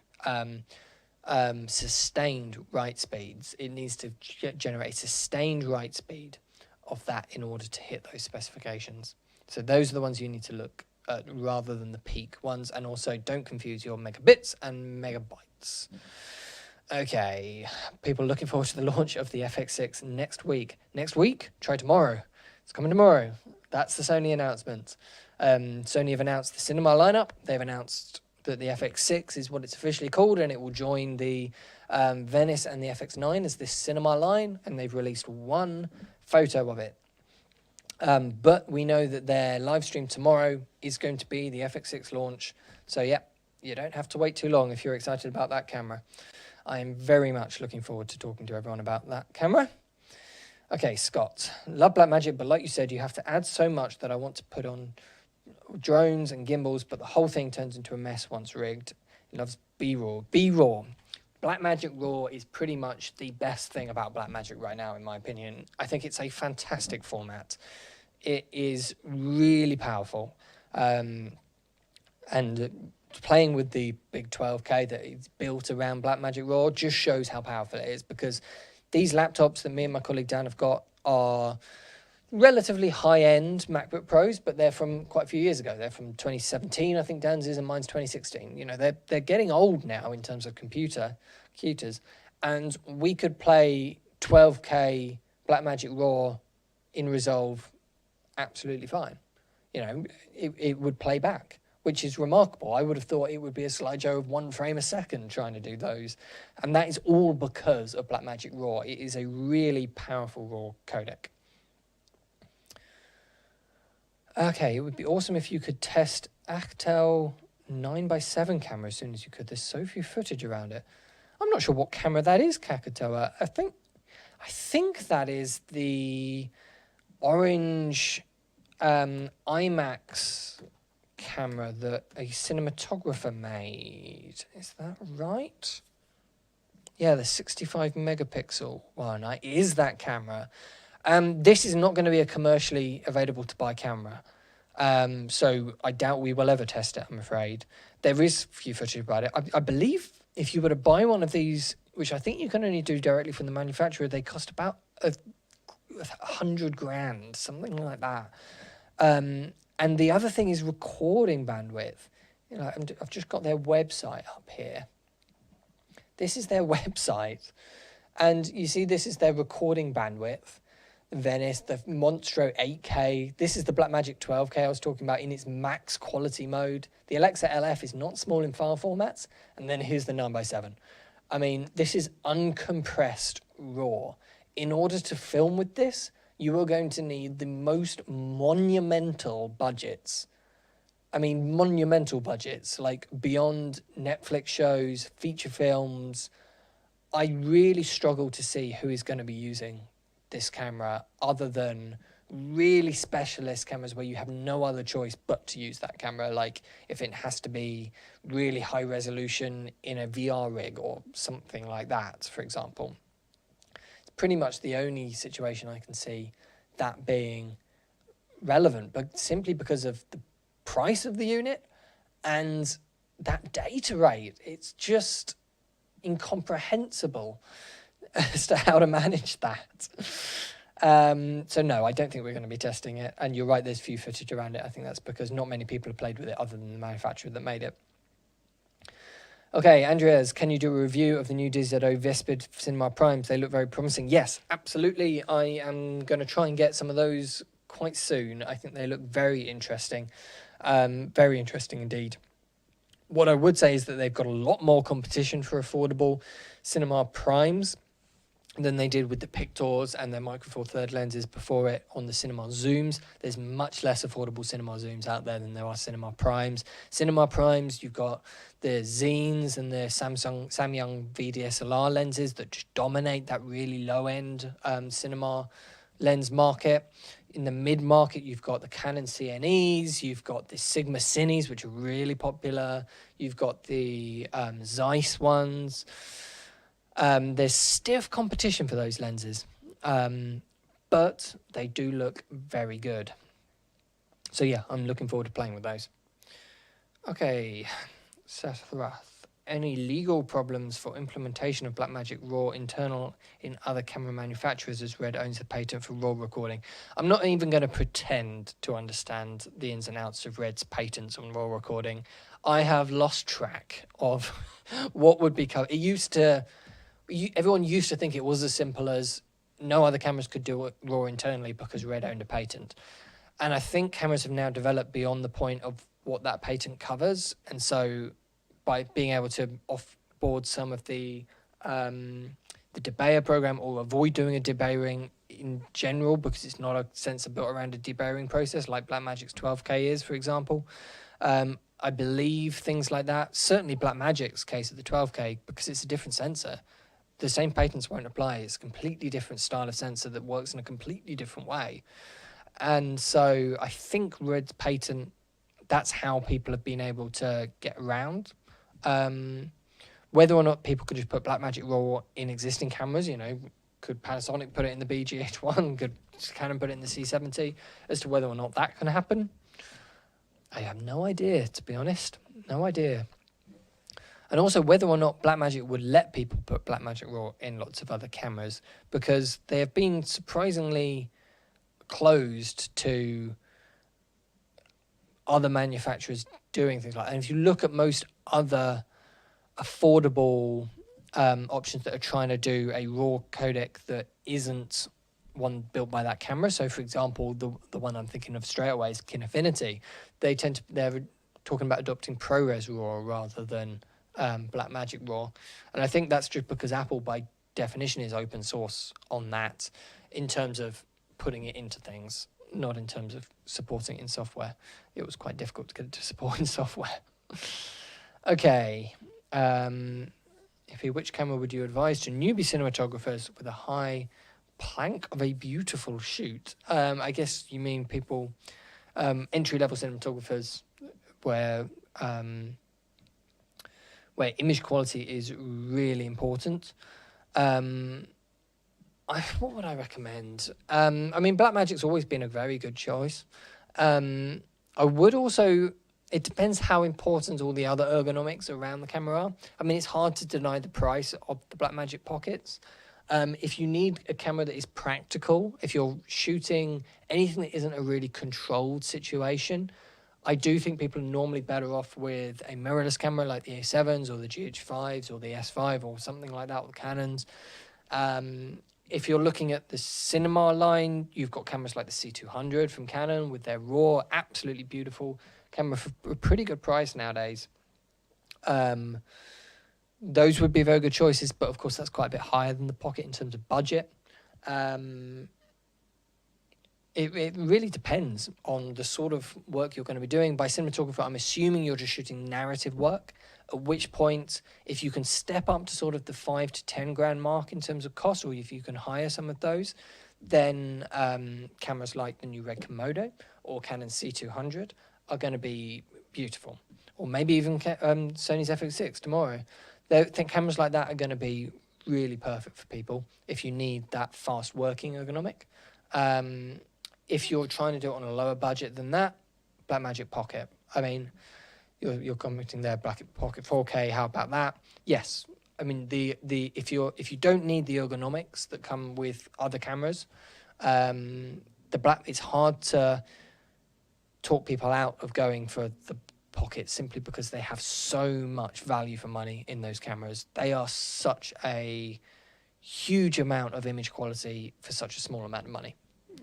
sustained write speeds. It needs to generate sustained write speed of that in order to hit those specifications. So those are the ones you need to look at rather than the peak ones. And also don't confuse your megabits and megabytes. Okay, people looking forward to the launch of the FX6 next week. Next week? Try tomorrow. It's coming tomorrow. That's the Sony announcement. Sony have announced the cinema lineup. They've announced that the FX6 is what it's officially called, and it will join the Venice and the FX9 as this cinema line, and they've released one photo of it. But we know that their live stream tomorrow is going to be the FX6 launch. So, yeah, you don't have to wait too long if you're excited about that camera. I am very much looking forward to talking to everyone about that camera. Okay, Scott, love Blackmagic, but like you said, you have to add so much that I want to put on drones and gimbals, but the whole thing turns into a mess once rigged. He loves B-RAW. B-RAW. Blackmagic RAW is pretty much the best thing about Blackmagic right now, in my opinion. I think it's a fantastic format. It is really powerful. And playing with the big 12K that is built around Blackmagic RAW just shows how powerful it is, because these laptops that me and my colleague Dan have got are relatively high-end MacBook Pros, but they're from quite a few years ago. They're from 2017, I think Dan's is, and mine's 2016. You know, they're getting old now in terms of computers, and we could play 12K Blackmagic RAW in Resolve absolutely fine. You know, it would play back, which is remarkable. I would have thought it would be a slideshow of 1 frame a second trying to do those. And that is all because of Blackmagic RAW. It is a really powerful RAW codec. Okay, it would be awesome if you could test Actel 9x7 camera as soon as you could. There's so few footage around it. I'm not sure what camera that is, Kakatoa. I think that is the orange IMAX camera that a cinematographer made. Is that right? Yeah, the 65 megapixel one. It is that camera. This is not going to be a commercially available to buy camera. So I doubt we will ever test it, I'm afraid. There is few footage about it. I believe if you were to buy one of these, which I think you can only do directly from the manufacturer, they cost about $100,000, something like that. And the other thing is recording bandwidth. You know, I've just got their website up here. This is their website. And you see, this is their recording bandwidth. Venice, the Monstro 8K. This is the Blackmagic 12K I was talking about in its max quality mode. The Alexa LF is not small in file formats. And then here's the 9x7. I mean, this is uncompressed RAW. In order to film with this, you are going to need the most monumental budgets. I mean, monumental budgets, like beyond Netflix shows, feature films. I really struggle to see who is going to be using this camera other than really specialist cameras where you have no other choice but to use that camera, like if it has to be really high resolution in a VR rig or something like that, for example. It's pretty much the only situation I can see that being relevant, but simply because of the price of the unit and that data rate. It's just incomprehensible as to how to manage that. So no, I don't think we're going to be testing it. And you're right, there's few footage around it. I think that's because not many people have played with it other than the manufacturer that made it. Okay, Andreas, can you do a review of the new DZO Vespa Cinema Primes? They look very promising. Yes, absolutely. I am going to try and get some of those quite soon. I think they look very interesting. Very interesting indeed. What I would say is that they've got a lot more competition for affordable cinema primes than they did with the Pictors and their Micro Four Third lenses before it on the cinema zooms. There's much less affordable cinema zooms out there than there are cinema primes. Cinema primes, you've got the Zines and the Samyang VDSLR lenses that just dominate that really low-end cinema lens market. In the mid-market, you've got the Canon CNEs, you've got the Sigma Cines, which are really popular. You've got the Zeiss ones. There's stiff competition for those lenses, but they do look very good. So yeah, I'm looking forward to playing with those. Okay, Seth Rath. Any legal problems for implementation of Blackmagic RAW internal in other camera manufacturers as Red owns the patent for RAW recording? I'm not even going to pretend to understand the ins and outs of Red's patents on RAW recording. I have lost track of what would be covered. Everyone used to think it was as simple as no other cameras could do RAW internally because Red owned a patent. And I think cameras have now developed beyond the point of what that patent covers. And so by being able to offboard some of the debayer program or avoid doing a debayering in general, because it's not a sensor built around a deburring process like Blackmagic's 12K is, for example. I believe things like that. Certainly Blackmagic's case at the 12K, because it's a different sensor, the same patents won't apply. It's a completely different style of sensor that works in a completely different way. And so I think Red's patent, that's how people have been able to get around. Whether or not people could just put Blackmagic RAW in existing cameras, you know, could Panasonic put it in the BG-H1, could Canon put it in the C70, as to whether or not that can happen, I have no idea, to be honest. No idea. And also whether or not Blackmagic would let people put Blackmagic RAW in lots of other cameras, because they have been surprisingly closed to other manufacturers doing things like that. And if you look at most other affordable options that are trying to do a RAW codec that isn't one built by that camera, so for example, the one I'm thinking of straight away is Kinaffinity. They're talking about adopting ProRes RAW rather than Blackmagic RAW, and I think that's just because Apple by definition is open source on that in terms of putting it into things, not in terms of supporting it in software. It was quite difficult to get it to support in software. Okay, which camera would you advise to newbie cinematographers with a high plank of a beautiful shoot? I guess you mean people, entry-level cinematographers where image quality is really important. What would I recommend? I mean, Blackmagic's always been a very good choice. I would also, it depends how important all the other ergonomics around the camera are. I mean, it's hard to deny the price of the Blackmagic Pockets. If you need a camera that is practical, if you're shooting anything that isn't a really controlled situation, I do think people are normally better off with a mirrorless camera like the A7s or the GH5s or the S5 or something like that, or the Canons. If you're looking at the cinema line, you've got cameras like the C200 from Canon with their RAW, absolutely beautiful camera for a pretty good price nowadays. Those would be very good choices, but of course that's quite a bit higher than the Pocket in terms of budget. It really depends on the sort of work you're going to be doing. By cinematographer, I'm assuming you're just shooting narrative work, at which point, if you can step up to sort of the 5 to 10 grand mark in terms of cost, or if you can hire some of those, then cameras like the new Red Komodo or Canon C200 are going to be beautiful. Or maybe even Sony's FX6 tomorrow. I think cameras like that are going to be really perfect for people if you need that fast working ergonomic. If you're trying to do it on a lower budget than that, Blackmagic Pocket. I mean, you're commenting there, Blackmagic Pocket 4K. How about that? Yes. I mean, if you don't need the ergonomics that come with other cameras, it's hard to talk people out of going for the Pocket simply because they have so much value for money in those cameras. They are such a huge amount of image quality for such a small amount of money.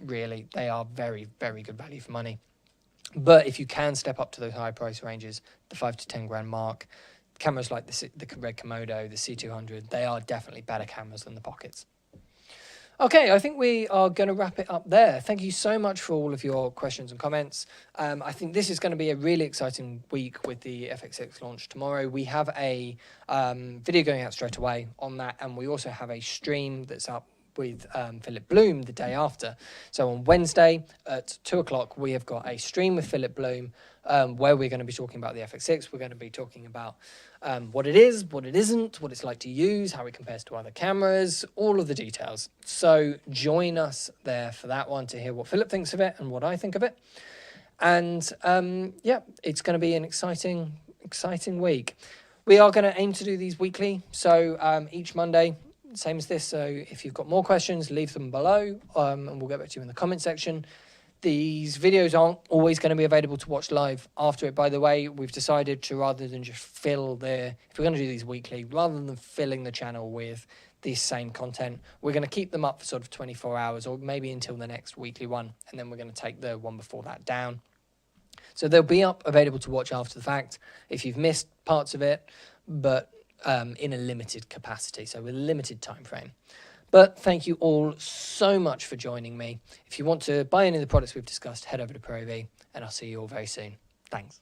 Really, they are very, very good value for money. But if you can step up to those high price ranges, the 5 to 10 grand mark, cameras like the Red Komodo, the C200, they are definitely better cameras than the Pockets. Okay, I think we are going to wrap it up there. Thank you so much for all of your questions and comments. I think this is going to be a really exciting week with the FX6 launch tomorrow. We have a video going out straight away on that, and we also have a stream that's up with Philip Bloom the day after. So on Wednesday at 2 o'clock, we have got a stream with Philip Bloom where we're going to be talking about the FX6. We're going to be talking about what it is, what it isn't, what it's like to use, how it compares to other cameras, all of the details. So join us there for that one to hear what Philip thinks of it and what I think of it. And yeah, it's going to be an exciting week. We are going to aim to do these weekly. So each Monday, same as this. So if you've got more questions, leave them below and we'll get back to you in the comment section. These videos aren't always going to be available to watch live after it, by the way. We've decided to, rather than just if we're going to do these weekly, rather than filling the channel with the same content, we're going to keep them up for sort of 24 hours or maybe until the next weekly one. And then we're going to take the one before that down. So they'll be up available to watch after the fact if you've missed parts of it, but in a limited capacity, so with a limited time frame. But thank you all so much for joining me. If you want to buy any of the products we've discussed, head over to ProAV, and I'll see you all very soon. Thanks.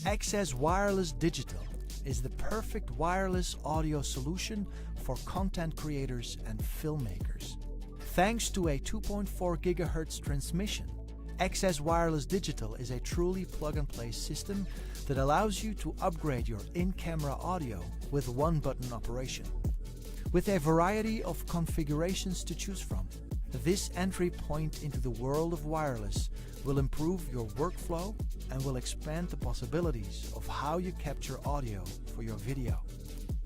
XS Wireless Digital is the perfect wireless audio solution for content creators and filmmakers. Thanks to a 2.4 GHz transmission, XS Wireless Digital is a truly plug-and-play system that allows you to upgrade your in-camera audio with one-button operation. With a variety of configurations to choose from, this entry point into the world of wireless will improve your workflow and will expand the possibilities of how you capture audio for your video.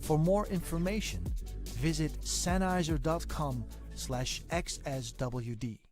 For more information, visit sennheiser.com/XSWD.